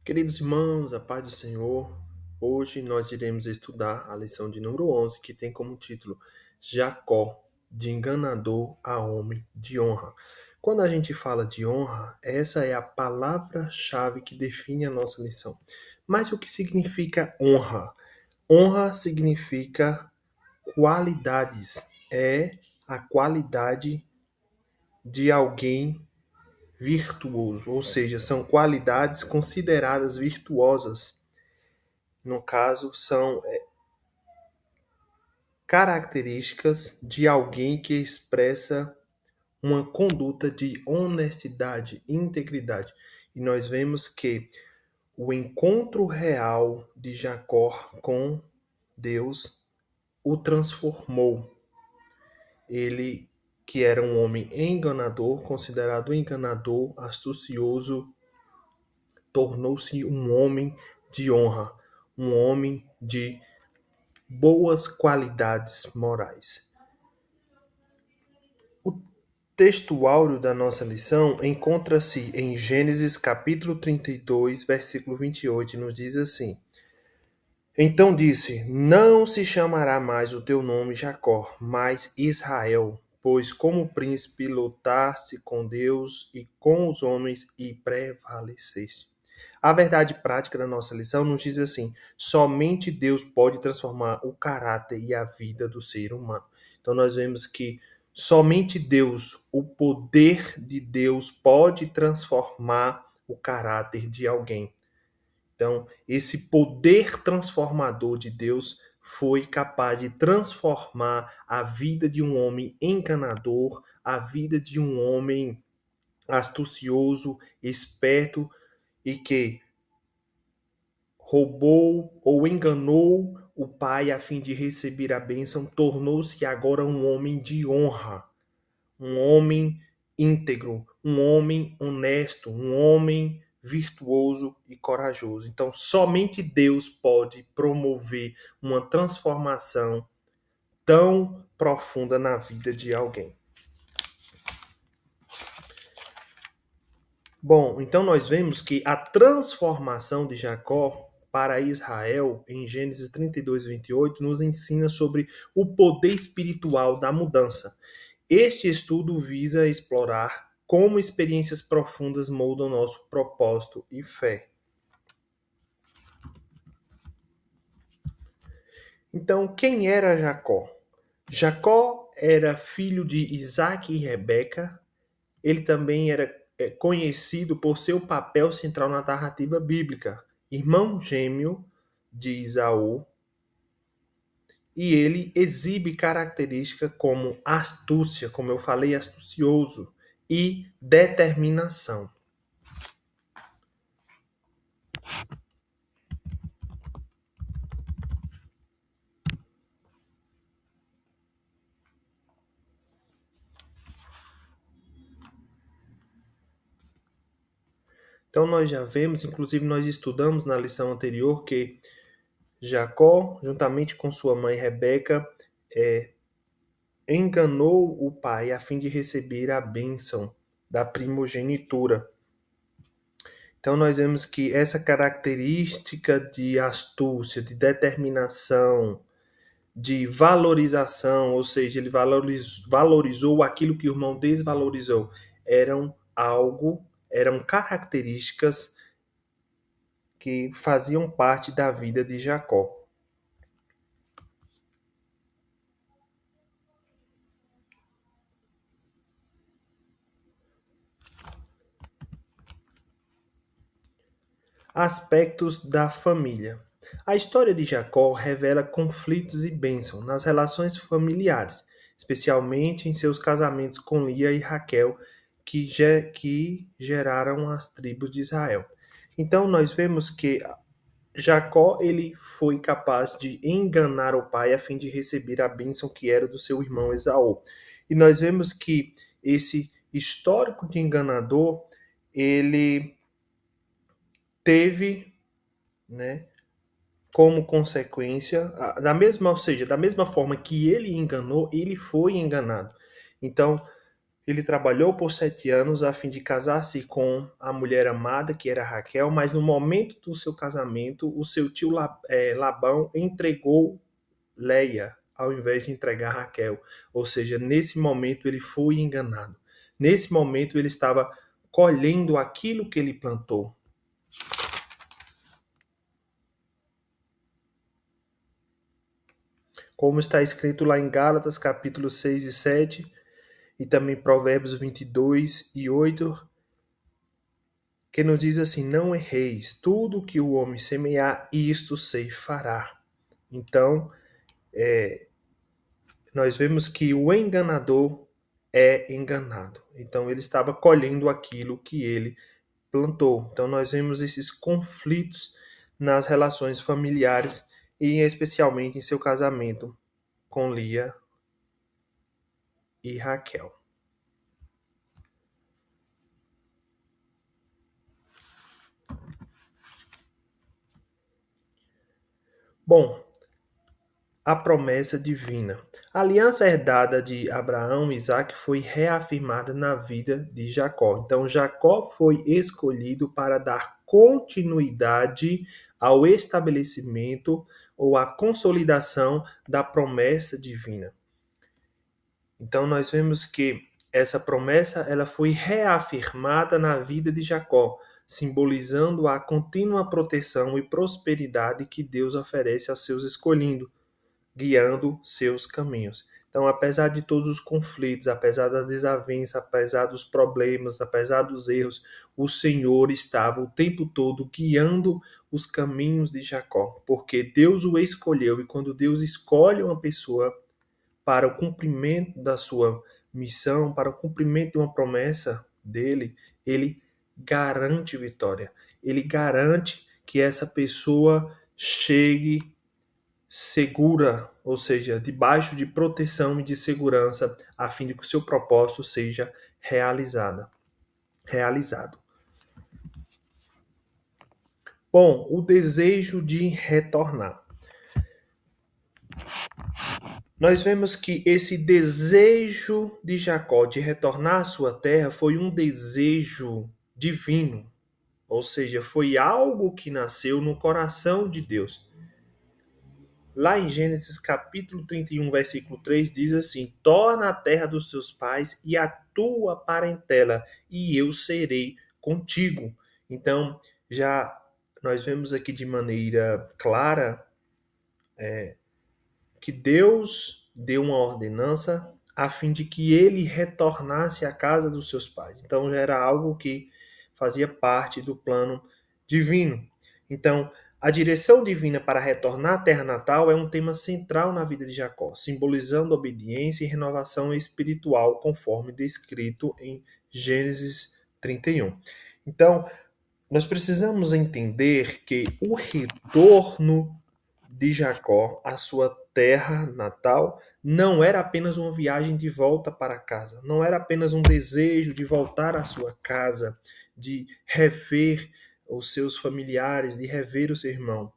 Queridos irmãos, a paz do Senhor. Hoje nós iremos estudar a lição de número 11, que tem como título Jacó, de enganador a homem de honra. Quando a gente fala de honra, essa é a palavra-chave que define a nossa lição. Mas o que significa honra? Honra significa qualidades. É a qualidade de alguém virtuoso, ou seja, são qualidades consideradas virtuosas. No caso, são características de alguém que expressa uma conduta de honestidade, integridade. E nós vemos que o encontro real de Jacó com Deus o transformou. Ele, que era um homem enganador, considerado enganador, astucioso, tornou-se um homem de honra, um homem de boas qualidades morais. O texto áureo da nossa lição encontra-se em Gênesis capítulo 32, versículo 28, e nos diz assim: Então disse: Não se chamará mais o teu nome Jacó, mas Israel, pois como príncipe lutaste com Deus e com os homens e prevaleceste. A verdade prática da nossa lição nos diz assim: somente Deus pode transformar o caráter e a vida do ser humano. Então nós vemos que somente Deus, o poder de Deus, pode transformar o caráter de alguém. Então, esse poder transformador de Deus foi capaz de transformar a vida de um homem enganador, a vida de um homem astucioso, esperto e que roubou ou enganou o pai a fim de receber a bênção, tornou-se agora um homem de honra, um homem íntegro, um homem honesto, um homem virtuoso e corajoso. Então, somente Deus pode promover uma transformação tão profunda na vida de alguém. Bom, então nós vemos que a transformação de Jacó para Israel, em Gênesis 32, 28, nos ensina sobre o poder espiritual da mudança. Este estudo visa explorar como experiências profundas moldam nosso propósito e fé. Então, quem era Jacó? Jacó era filho de Isaac e Rebeca. Ele também era conhecido por seu papel central na narrativa bíblica, irmão gêmeo de Isaú, e ele exibe características como astúcia, como eu falei, astucioso, e determinação. Então nós já vemos, inclusive nós estudamos na lição anterior que Jacó, juntamente com sua mãe Rebeca, enganou o pai a fim de receber a bênção da primogenitura. Então nós vemos que essa característica de astúcia, de determinação, de valorização, ou seja, ele valorizou aquilo que o irmão desvalorizou, eram características que faziam parte da vida de Jacó. Aspectos da família. A história de Jacó revela conflitos e bênçãos nas relações familiares, especialmente em seus casamentos com Lia e Raquel, que geraram as tribos de Israel. Então nós vemos que Jacó ele foi capaz de enganar o pai a fim de receber a bênção que era do seu irmão Esaú. E nós vemos que esse histórico de enganador, ele teve, né, como consequência, ou seja, da mesma forma que ele enganou, ele foi enganado. Então, Ele trabalhou por 7 anos a fim de casar-se com a mulher amada, que era Raquel, mas no momento do seu casamento, o seu tio Labão entregou Leia ao invés de entregar Raquel. Ou seja, nesse momento ele foi enganado. Nesse momento ele estava colhendo aquilo que ele plantou. Como está escrito lá em Gálatas, capítulo 6 e 7, e também Provérbios 22 e 8, que nos diz assim: não erreis, tudo que o homem semear, isto ceifará. Então, nós vemos que o enganador é enganado. Então, ele estava colhendo aquilo que ele plantou. Então, nós vemos esses conflitos nas relações familiares e especialmente em seu casamento com Lia e Raquel. Bom, a promessa divina. A aliança herdada de Abraão e Isaac foi reafirmada na vida de Jacó. Então, Jacó foi escolhido para dar continuidade ao estabelecimento ou à consolidação da promessa divina. Então, nós vemos que essa promessa ela foi reafirmada na vida de Jacó, simbolizando a contínua proteção e prosperidade que Deus oferece aos seus escolhidos, guiando seus caminhos. Então, apesar de todos os conflitos, apesar das desavenças, apesar dos problemas, apesar dos erros, o Senhor estava o tempo todo guiando os caminhos de Jacó, porque Deus o escolheu, e quando Deus escolhe uma pessoa para o cumprimento da sua missão, para o cumprimento de uma promessa dele, ele garante vitória. Ele garante que essa pessoa chegue segura, ou seja, debaixo de proteção e de segurança, a fim de que o seu propósito seja realizado. Bom, o desejo de retornar. Nós vemos que esse desejo de Jacó de retornar à sua terra foi um desejo divino, ou seja, foi algo que nasceu no coração de Deus. Lá em Gênesis capítulo 31, versículo 3, diz assim: torna a terra dos teus pais e a tua parentela, e eu serei contigo. Então, já nós vemos aqui de maneira clara que Deus deu uma ordenança a fim de que ele retornasse à casa dos seus pais. Então, já era algo que fazia parte do plano divino. Então, a direção divina para retornar à terra natal é um tema central na vida de Jacó, simbolizando obediência e renovação espiritual, conforme descrito em Gênesis 31. Então, nós precisamos entender que o retorno de Jacó à sua terra natal não era apenas uma viagem de volta para casa, não era apenas um desejo de voltar à sua casa, de rever os seus familiares, de rever o seu irmão,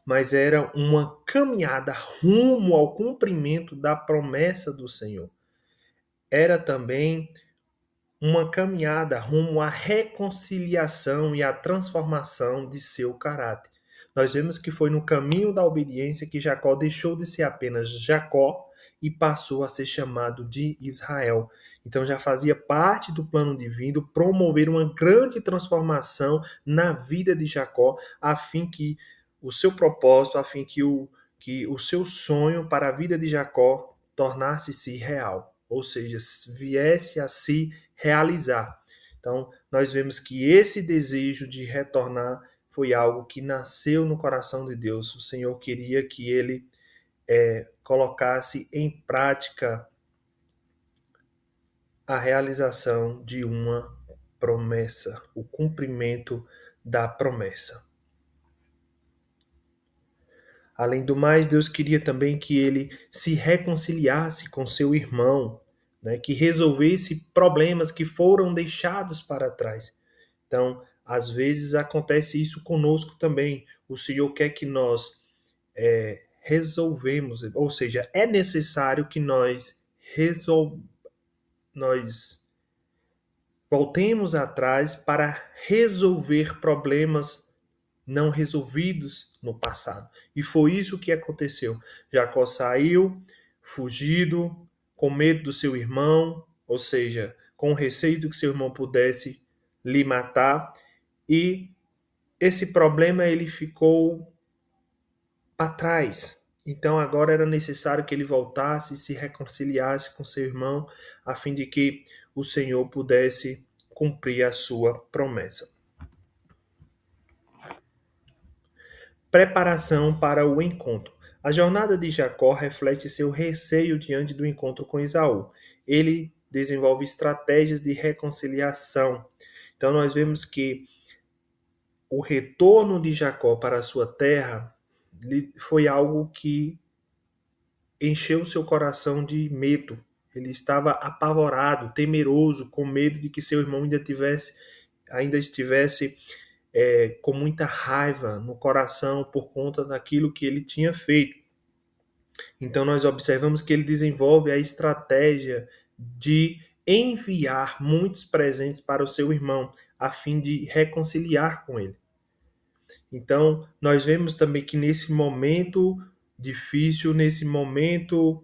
mas era uma caminhada rumo ao cumprimento da promessa do Senhor. Era também uma caminhada rumo à reconciliação e à transformação de seu caráter. Nós vemos que foi no caminho da obediência que Jacó deixou de ser apenas Jacó e passou a ser chamado de Israel. Então já fazia parte do plano divino promover uma grande transformação na vida de Jacó, a fim que o seu propósito, a fim que o seu sonho para a vida de Jacó tornasse-se real, ou seja, viesse a se realizar. Então, nós vemos que esse desejo de retornar foi algo que nasceu no coração de Deus. O Senhor queria que ele colocasse em prática a realização de uma promessa, o cumprimento da promessa. Além do mais, Deus queria também que ele se reconciliasse com seu irmão, né, que resolvesse problemas que foram deixados para trás. Então, às vezes acontece isso conosco também. O Senhor quer que nós resolvemos, ou seja, é necessário que nós nós voltemos atrás para resolver problemas não resolvidos no passado. E foi isso que aconteceu. Jacó saiu, fugido, com medo do seu irmão, ou seja, com receio de que seu irmão pudesse lhe matar, e esse problema ele ficou para trás. Então agora era necessário que ele voltasse e se reconciliasse com seu irmão, a fim de que o Senhor pudesse cumprir a sua promessa. Preparação para o encontro. A jornada de Jacó reflete seu receio diante do encontro com Esaú. Ele desenvolve estratégias de reconciliação. Então nós vemos que o retorno de Jacó para a sua terra foi algo que encheu seu coração de medo. Ele estava apavorado, temeroso, com medo de que seu irmão ainda estivesse com muita raiva no coração por conta daquilo que ele tinha feito. Então nós observamos que ele desenvolve a estratégia de enviar muitos presentes para o seu irmão, a fim de reconciliar com ele. Então nós vemos também que nesse momento difícil, nesse momento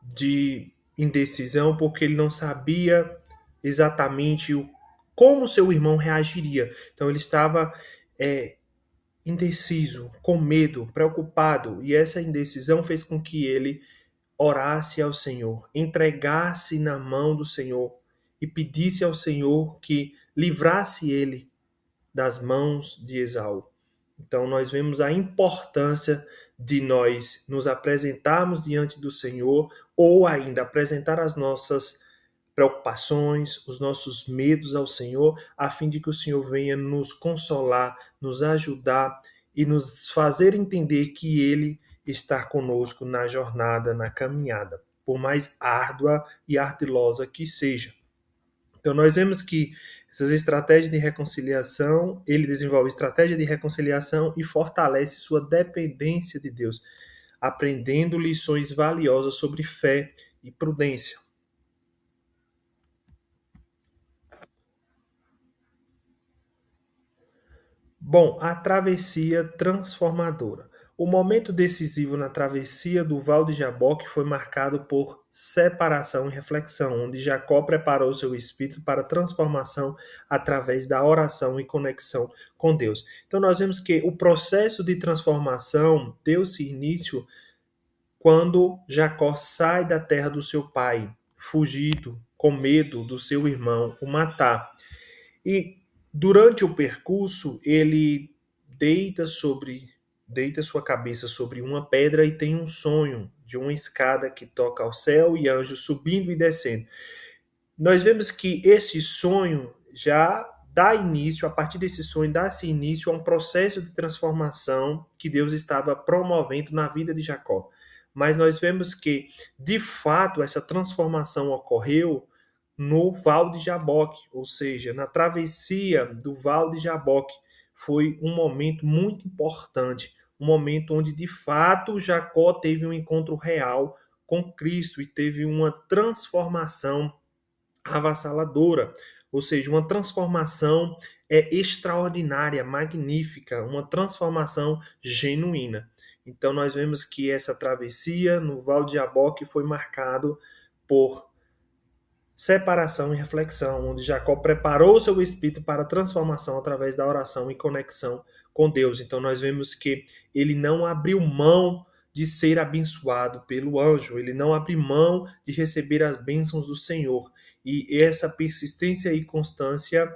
de indecisão, porque ele não sabia exatamente como seu irmão reagiria. Então ele estava indeciso, com medo, preocupado, e essa indecisão fez com que ele orasse ao Senhor, entregasse na mão do Senhor e pedisse ao Senhor que livrasse ele das mãos de Esaú. Então nós vemos a importância de nós nos apresentarmos diante do Senhor, ou ainda apresentar as nossas preocupações, os nossos medos ao Senhor, a fim de que o Senhor venha nos consolar, nos ajudar e nos fazer entender que Ele está conosco na jornada, na caminhada, por mais árdua e ardilosa que seja. Então nós vemos que essas estratégias de reconciliação, ele desenvolve estratégia de reconciliação e fortalece sua dependência de Deus, aprendendo lições valiosas sobre fé e prudência. Bom, a travessia transformadora. O momento decisivo na travessia do Val de Jaboque foi marcado por separação e reflexão, onde Jacó preparou seu espírito para transformação através da oração e conexão com Deus. Então nós vemos que o processo de transformação deu-se início quando Jacó sai da terra do seu pai, fugido, com medo do seu irmão o matar. E durante o percurso, ele deita sua cabeça sobre uma pedra e tem um sonho de uma escada que toca ao céu e anjos subindo e descendo. Nós vemos que esse sonho já dá início, a partir desse sonho, dá-se início a um processo de transformação que Deus estava promovendo na vida de Jacó. Mas nós vemos que, de fato, essa transformação ocorreu no Val de Jaboque, ou seja, na travessia do Val de Jaboque. Foi um momento muito importante, um momento onde de fato Jacó teve um encontro real com Cristo e teve uma transformação avassaladora, ou seja, uma transformação extraordinária, magnífica, uma transformação genuína. Então nós vemos que essa travessia no Val de Jaboque foi marcado por separação e reflexão, onde Jacó preparou seu espírito para a transformação através da oração e conexão com Deus. Então nós vemos que ele não abriu mão de ser abençoado pelo anjo, ele não abriu mão de receber as bênçãos do Senhor. E essa persistência e constância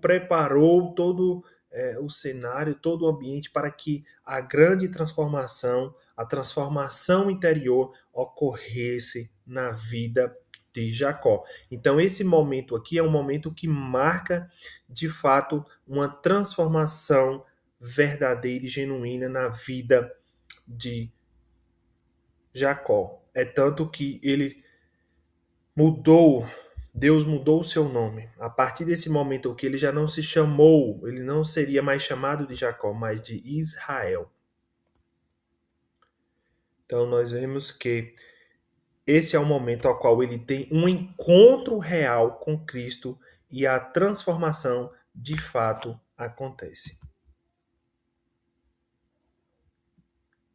preparou todo o cenário, todo o ambiente para que a grande transformação, a transformação interior ocorresse na vida de Jacó. Então esse momento aqui é um momento que marca de fato uma transformação verdadeira e genuína na vida de Jacó. É tanto que Deus mudou o seu nome. A partir desse momento que ele já não se chamou, ele não seria mais chamado de Jacó, mas de Israel. Então nós vemos que esse é o momento ao qual ele tem um encontro real com Cristo e a transformação de fato acontece.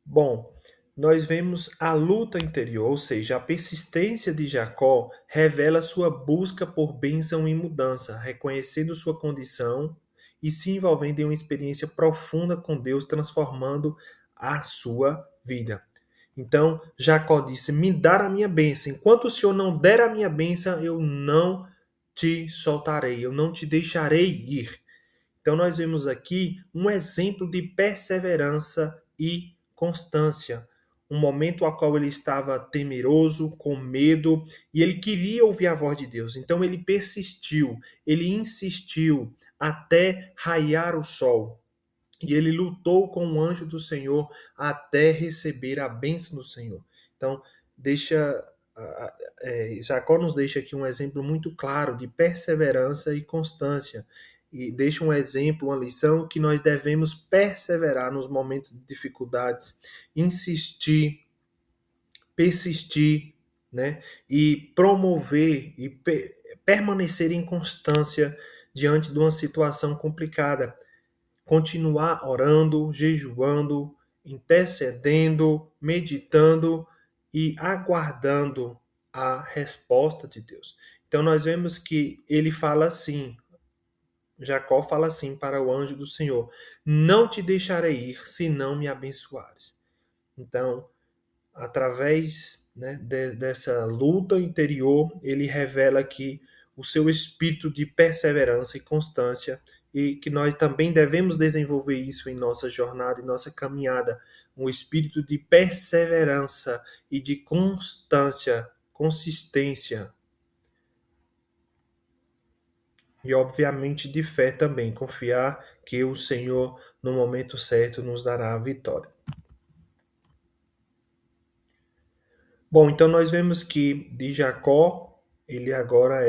Bom, nós vemos a luta interior, ou seja, a persistência de Jacó revela sua busca por bênção e mudança, reconhecendo sua condição e se envolvendo em uma experiência profunda com Deus, transformando a sua vida. Então, Jacó disse: Me dar a minha bênção. Enquanto o Senhor não der a minha bênção, eu não te soltarei, eu não te deixarei ir. Então, nós vemos aqui um exemplo de perseverança e constância. Um momento ao qual ele estava temeroso, com medo, e ele queria ouvir a voz de Deus. Então, ele persistiu, ele insistiu até raiar o sol. E ele lutou com o anjo do Senhor até receber a bênção do Senhor. Então, Jacó nos deixa aqui um exemplo muito claro de perseverança e constância. E deixa um exemplo, uma lição que nós devemos perseverar nos momentos de dificuldades, insistir, persistir, né? E promover e permanecer em constância diante de uma situação complicada. Continuar orando, jejuando, intercedendo, meditando e aguardando a resposta de Deus. Então nós vemos que ele fala assim, Jacó fala assim para o anjo do Senhor: Não te deixarei ir se não me abençoares. Então, através, né, dessa luta interior, ele revela aqui o seu espírito de perseverança e constância, e que nós também devemos desenvolver isso em nossa jornada, em nossa caminhada, um espírito de perseverança e de constância, consistência, e obviamente de fé também, confiar que o Senhor, no momento certo, nos dará a vitória. Bom, então nós vemos que de Jacó, ele agora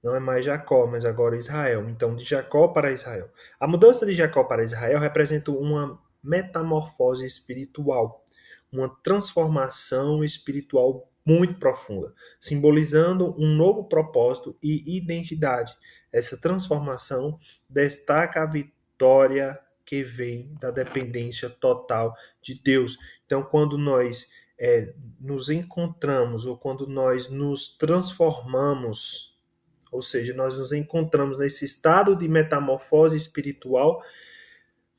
não é mais Jacó, mas agora Israel. Então, de Jacó para Israel. A mudança de Jacó para Israel representa uma metamorfose espiritual, uma transformação espiritual muito profunda, simbolizando um novo propósito e identidade. Essa transformação destaca a vitória que vem da dependência total de Deus. Então, quando nós nos encontramos ou quando nós nos transformamos, ou seja, nós nos encontramos nesse estado de metamorfose espiritual,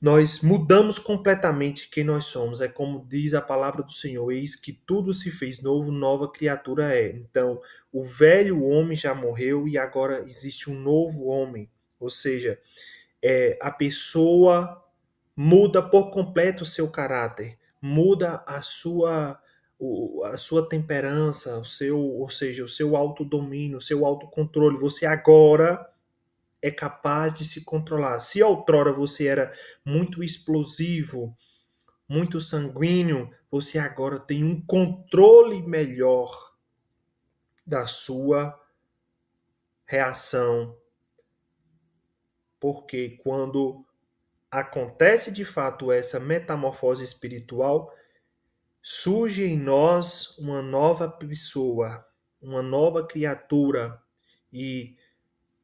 nós mudamos completamente quem nós somos. É como diz a palavra do Senhor: eis que tudo se fez novo, nova criatura é. Então, o velho homem já morreu e agora existe um novo homem. Ou seja, a pessoa muda por completo o seu caráter, muda a sua temperança, ou seja, o seu autodomínio, o seu autocontrole. Você agora é capaz de se controlar. Se outrora você era muito explosivo, muito sanguíneo, você agora tem um controle melhor da sua reação. Porque quando acontece de fato essa metamorfose espiritual, surge em nós uma nova pessoa, uma nova criatura, e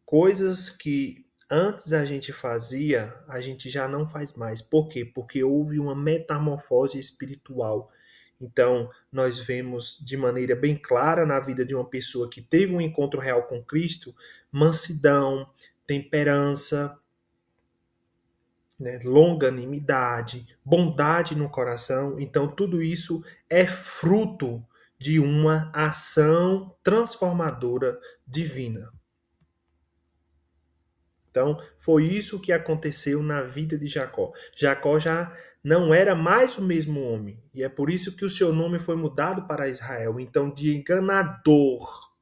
coisas que antes a gente fazia, a gente já não faz mais. Por quê? Porque houve uma metamorfose espiritual. Então, nós vemos de maneira bem clara na vida de uma pessoa que teve um encontro real com Cristo, mansidão, temperança, né, longanimidade, bondade no coração. Então, tudo isso é fruto de uma ação transformadora divina. Então, foi isso que aconteceu na vida de Jacó. Jacó já não era mais o mesmo homem. E é por isso que o seu nome foi mudado para Israel. Então, de enganador,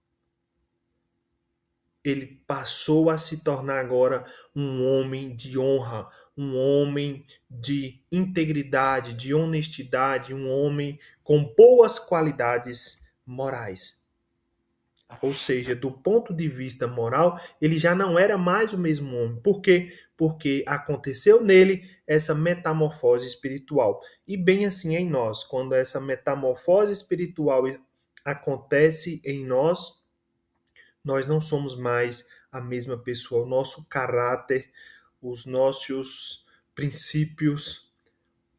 ele passou a se tornar agora um homem de honra, um homem de integridade, de honestidade, um homem com boas qualidades morais. Ou seja, do ponto de vista moral, ele já não era mais o mesmo homem. Por quê? Porque aconteceu nele essa metamorfose espiritual. E bem assim em nós, quando essa metamorfose espiritual acontece em nós, nós não somos mais a mesma pessoa. O nosso caráter, os nossos princípios,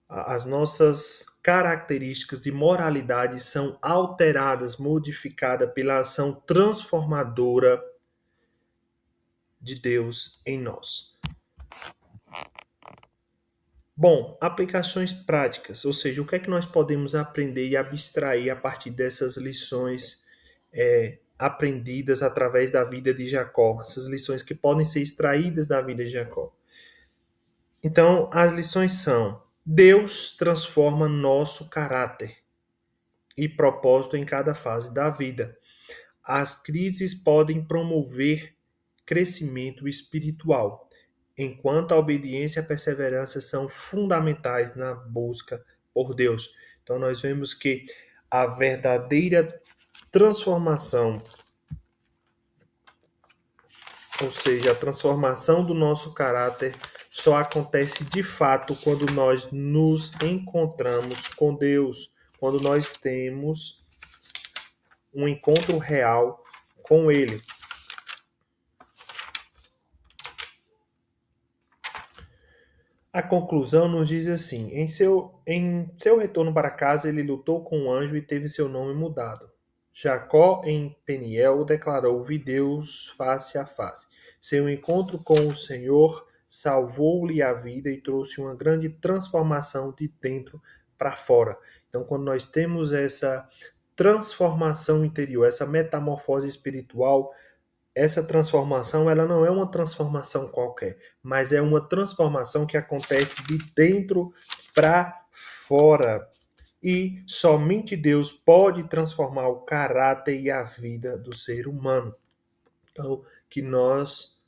as nossas características de moralidade são alteradas, modificadas pela ação transformadora de Deus em nós. Bom, aplicações práticas, ou seja, o que é que nós podemos aprender e abstrair a partir dessas lições aprendidas através da vida de Jacó, essas lições que podem ser extraídas da vida de Jacó. Então, as lições são: Deus transforma nosso caráter e propósito em cada fase da vida. As crises podem promover crescimento espiritual, enquanto a obediência e a perseverança são fundamentais na busca por Deus. Então, nós vemos que a verdadeira transformação, ou seja, a transformação do nosso caráter, só acontece de fato quando nós nos encontramos com Deus, quando nós temos um encontro real com Ele. A conclusão nos diz assim: em seu retorno para casa, ele lutou com o anjo e teve seu nome mudado. Jacó, em Peniel, declarou: vi Deus face a face. Seu encontro com o Senhor salvou-lhe a vida e trouxe uma grande transformação de dentro para fora. Então, quando nós temos essa transformação interior, essa metamorfose espiritual, essa transformação, ela não é uma transformação qualquer, mas é uma transformação que acontece de dentro para fora. E somente Deus pode transformar o caráter e a vida do ser humano. Então, que nós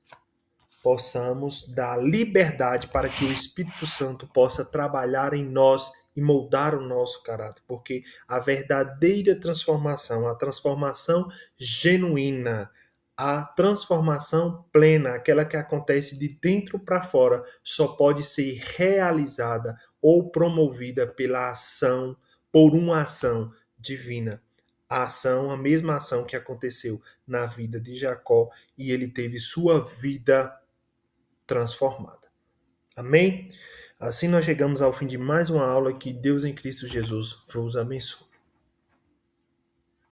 possamos dar liberdade para que o Espírito Santo possa trabalhar em nós e moldar o nosso caráter, porque a verdadeira transformação, a transformação genuína, a transformação plena, aquela que acontece de dentro para fora, só pode ser realizada ou promovida pela ação, por uma ação divina. A mesma ação que aconteceu na vida de Jacó, e ele teve sua vida transformada. Amém? Assim nós chegamos ao fim de mais uma aula. Que Deus em Cristo Jesus vos abençoe.